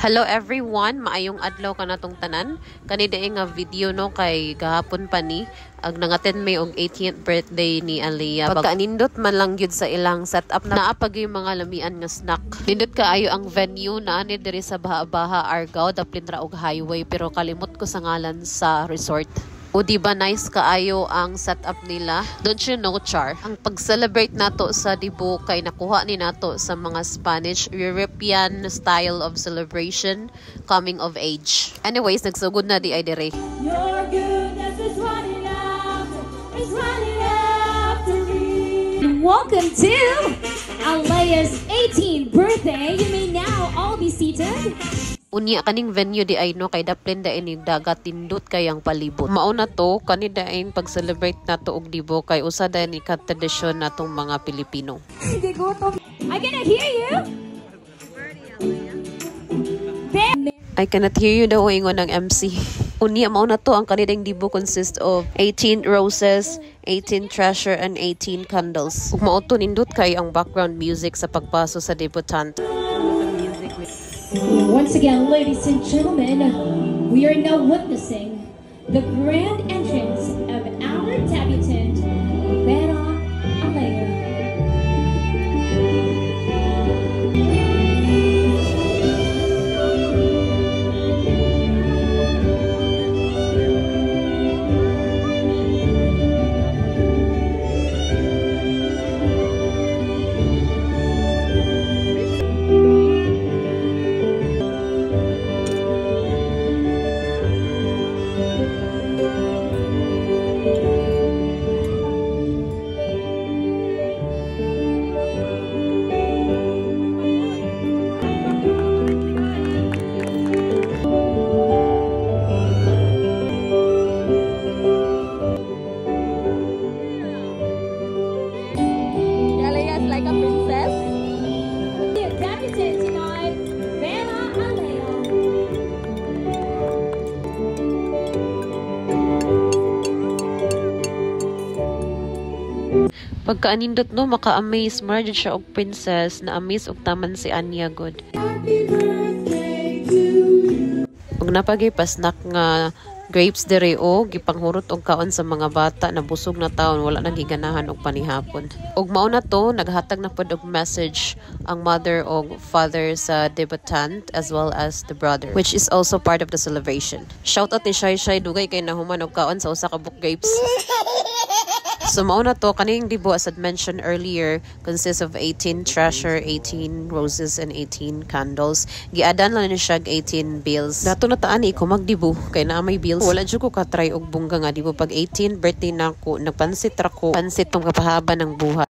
Hello everyone, maayong adlaw ka natong tanan. Kanida nga video no kay gahapon pa ni ag nangaten may og 18th birthday ni Aliyah. Pagkanindot man lang gyud sa ilang setup na naapag yung mga lamian nga snack. Nindot kaayo ang venue na ani diri sa Baha Argao, daplin ra og highway pero kalimot ko sa ngalan sa resort. O diba nice kaayo ang setup nila? Don't you know, Char? Ang pag-celebrate nato sa Dibo kay nakuha ni nato sa mga Spanish European style of celebration, coming of age. Anyways, nagsugod na di ay dire. Your goodness is running after me. Welcome to Aliyah's 18th birthday. You may now all be seated. Unya kaning venue di ay no kay daplin da ini dagat tindot kay ang palibot. Mao na to kanida ain pag-celebrate nato og Dibo kay usa da ni tradisyon natong mga Pilipino. I cannot hear you. I cannot hear you daw ingon ng MC. Unya mao na to ang kanidang Dibo consists of 18 roses, 18 treasure and 18 candles. Ug mao to nindot kay ang background music sa pagpaso sa debutant. Once again, ladies and gentlemen, we are now witnessing the grand entrance of our debutant, Vera Aliyah. Like a princess. The debutant tonight, Vera Aliyah. Pagkaanindot no maka-amaze married siya og princess na amaze og taman si Anya god. Ug napagay pasnak nga grapes dere o gipanghurot og kaon sa mga bata na busog na taon wala nang giganahan og panihapon. Ug mao na to naghatag na pod og message ang mother og father sa debutant as well as the brother which is also part of the celebration. Shout out ni Shai dugay kay nahuman og kaon sa usa ka book grapes. So mao na to kaning Dibo as I mentioned earlier consists of 18 treasure, 18 roses and 18 candles. Giadan lang ni siya 18 bills. Dato na taani ko magdibo kay naa may bills. Wala jud ko ka try og bungga nga Dibo pag 18 birthday nako nagpansit ra ko pansit pang kapahaba ng buhat.